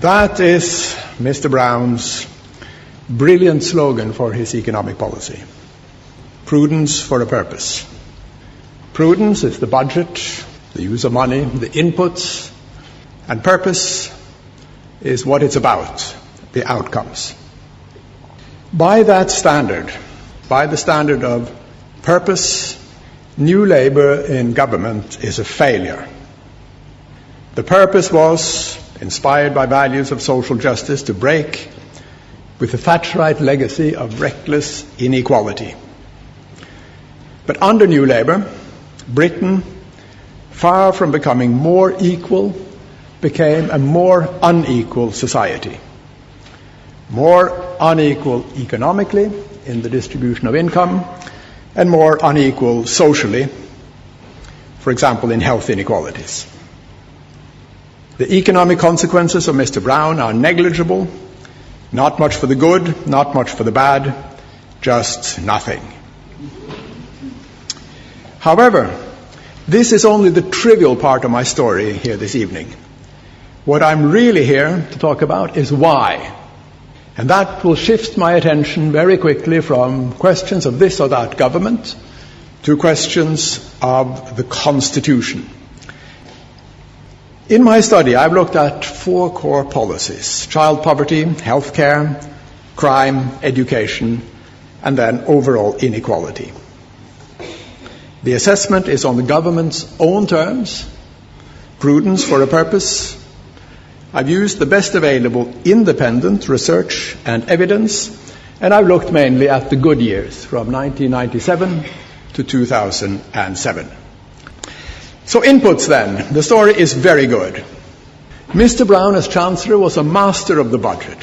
That is Mr. Brown's brilliant slogan for his economic policy. Prudence for a purpose. Prudence is the budget, the use of money, the inputs, and purpose is what it's about, the outcomes. By that standard, by the standard of purpose, New Labour in government is a failure. The purpose was, inspired by values of social justice, to break with the Thatcherite legacy of reckless inequality. But under New Labour, Britain, far from becoming more equal, became a more unequal society. More unequal economically in the distribution of income, and more unequal socially, for example, in health inequalities. The economic consequences of Mr. Brown are negligible, not much for the good, not much for the bad, just nothing. However, this is only the trivial part of my story here this evening. What I'm really here to talk about is why. And that will shift my attention very quickly from questions of this or that government to questions of the Constitution. In my study, I've looked at 4 core policies: child poverty, healthcare, crime, education, and then overall inequality. The assessment is on the government's own terms, prudence for a purpose. I've used the best available independent research and evidence, and I've looked mainly at the good years, from 1997 to 2007. So inputs then. The story is very good. Mr. Brown, as Chancellor, was a master of the budget.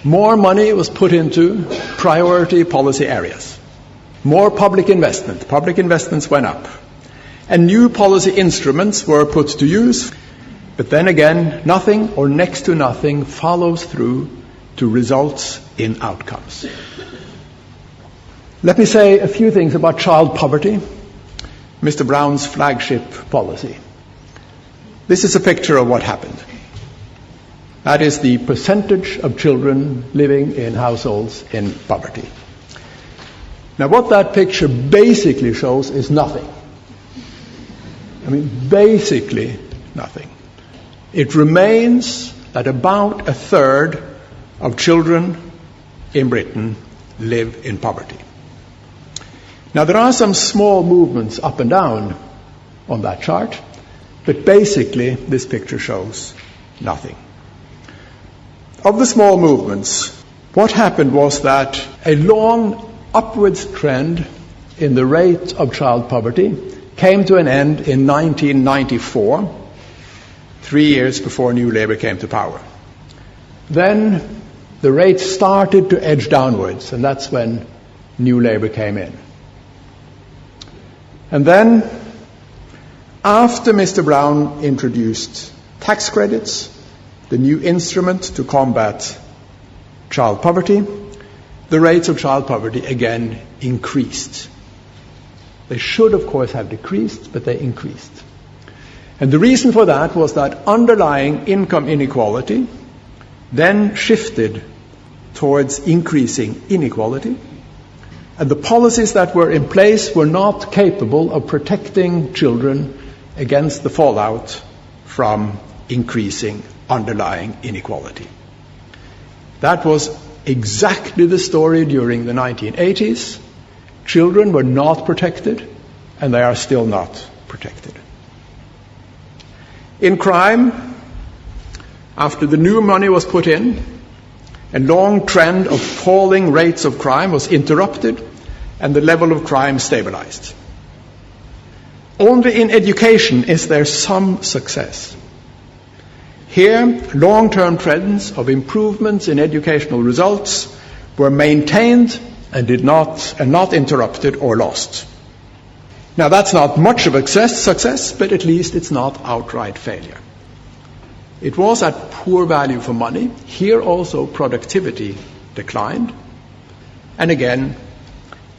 More money was put into priority policy areas. More public investment. Public investments went up. And new policy instruments were put to use. But then again, nothing or next to nothing follows through to results in outcomes. Let me say a few things about child poverty, Mr. Brown's flagship policy. This is a picture of what happened. That is the percentage of children living in households in poverty. Now, what that picture basically shows is nothing. I mean, basically nothing. It remains that about a third of children in Britain live in poverty. Now, there are some small movements up and down on that chart, but basically this picture shows nothing. Of the small movements, what happened was that a long upwards trend in the rate of child poverty came to an end in 1994, 3 years before New Labour came to power. Then the rate started to edge downwards, and that's when New Labour came in. And then, after Mr. Brown introduced tax credits, the new instrument to combat child poverty, the rates of child poverty again increased. They should, of course, have decreased, but they increased. And the reason for that was that underlying income inequality then shifted towards increasing inequality, and the policies that were in place were not capable of protecting children against the fallout from increasing underlying inequality. That was exactly the story during the 1980s. Children were not protected, and they are still not protected. In crime, after the new money was put in, a long trend of falling rates of crime was interrupted, and the level of crime stabilized. Only in education is there some success. Here, long-term trends of improvements in educational results were maintained and not interrupted or lost. Now, that's not much of a success, but at least it's not outright failure. It was at poor value for money. Here also productivity declined. And again,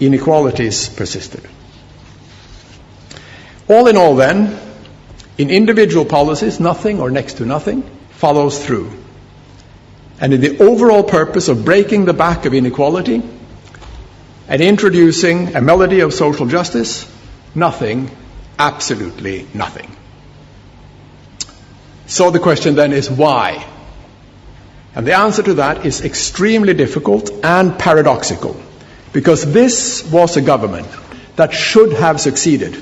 inequalities persisted. All in all then, in individual policies, nothing or next to nothing follows through. And in the overall purpose of breaking the back of inequality and introducing a melody of social justice, nothing, absolutely nothing. So the question then is why? And the answer to that is extremely difficult and paradoxical, because this was a government that should have succeeded.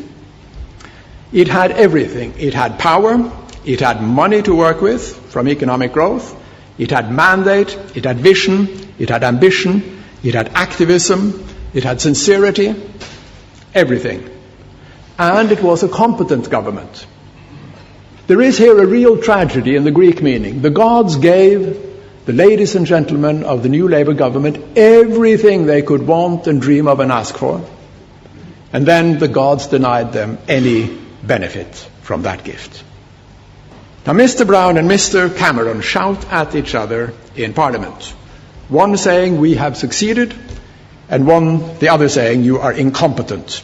It had everything. It had power, it had money to work with from economic growth, it had mandate, it had vision, it had ambition, it had activism, it had sincerity, everything. And it was a competent government. There is here a real tragedy in the Greek meaning. The gods gave the ladies and gentlemen of the new Labour government everything they could want and dream of and ask for. And then the gods denied them any benefit from that gift. Now Mr. Brown and Mr. Cameron shout at each other in Parliament. One saying, "We have succeeded," and the other saying, "You are incompetent."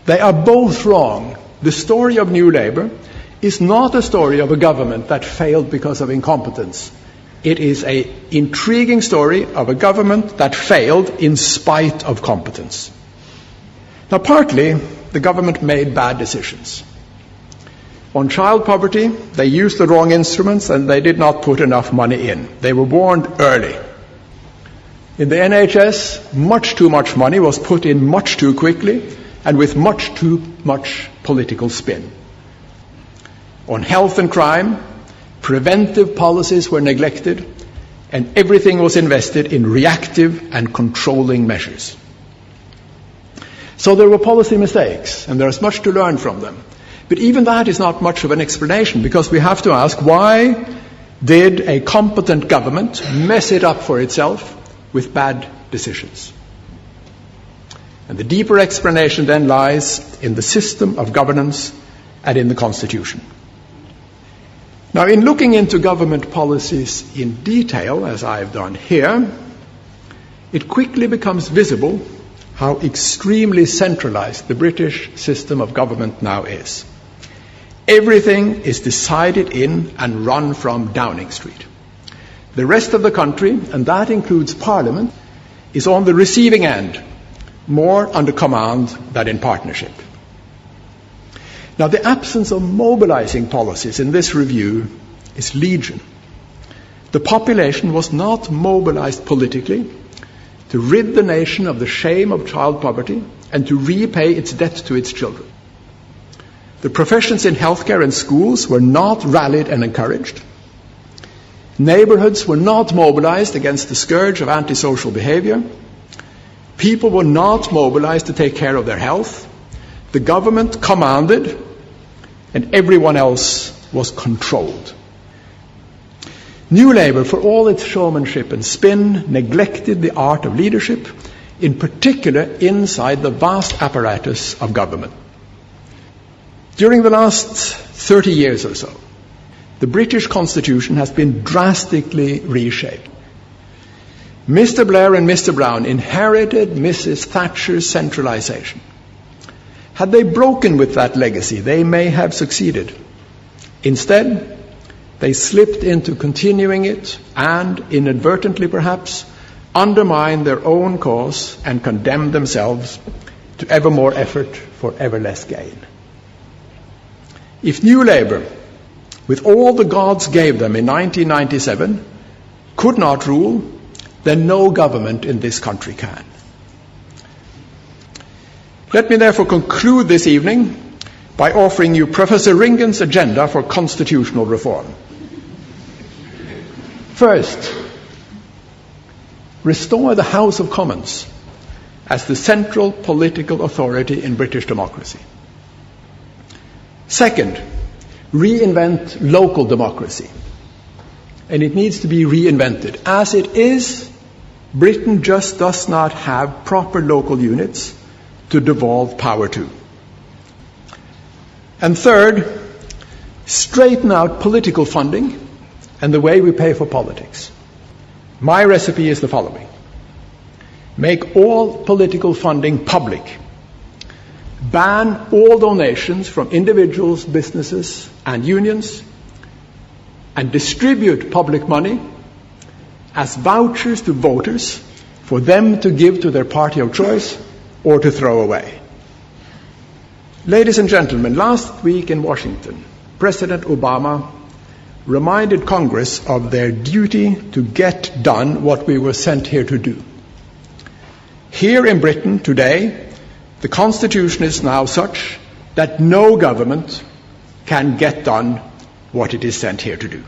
They are both wrong. The story of New Labour is not a story of a government that failed because of incompetence. It is an intriguing story of a government that failed in spite of competence. Now, partly, the government made bad decisions. On child poverty, they used the wrong instruments and they did not put enough money in. They were warned early. In the NHS, much too much money was put in much too quickly and with much too much political spin. On health and crime, preventive policies were neglected and everything was invested in reactive and controlling measures. So there were policy mistakes, and there is much to learn from them. But even that is not much of an explanation, because we have to ask, why did a competent government mess it up for itself with bad decisions? And the deeper explanation then lies in the system of governance and in the Constitution. Now, in looking into government policies in detail, as I have done here, it quickly becomes visible how extremely centralized the British system of government now is. Everything is decided in and run from Downing Street. The rest of the country, and that includes Parliament, is on the receiving end, more under command than in partnership. Now, the absence of mobilizing policies in this review is legion. The population was not mobilized politically to rid the nation of the shame of child poverty and to repay its debt to its children. The professions in healthcare and schools were not rallied and encouraged. Neighborhoods were not mobilized against the scourge of antisocial behavior. People were not mobilized to take care of their health. The government commanded, and everyone else was controlled. New Labour, for all its showmanship and spin, neglected the art of leadership, in particular inside the vast apparatus of government. During the last 30 years or so, the British Constitution has been drastically reshaped. Mr. Blair and Mr. Brown inherited Mrs. Thatcher's centralization. Had they broken with that legacy, they may have succeeded. Instead, they slipped into continuing it and, inadvertently perhaps, undermined their own cause and condemned themselves to ever more effort for ever less gain. If New Labour, with all the gods gave them in 1997, could not rule, then no government in this country can. Let me therefore conclude this evening by offering you Professor Ringen's agenda for constitutional reform. First, restore the House of Commons as the central political authority in British democracy. Second, reinvent local democracy. And it needs to be reinvented. As it is, Britain just does not have proper local units to devolve power to. And third, straighten out political funding and the way we pay for politics. My recipe is the following. Make all political funding public. Ban all donations from individuals, businesses, and unions. and distribute public money as vouchers to voters for them to give to their party of choice or to throw away. Ladies and gentlemen, last week in Washington, President Obama reminded Congress of their duty to get done what we were sent here to do. Here in Britain today, the Constitution is now such that no government can get done what it is sent here to do.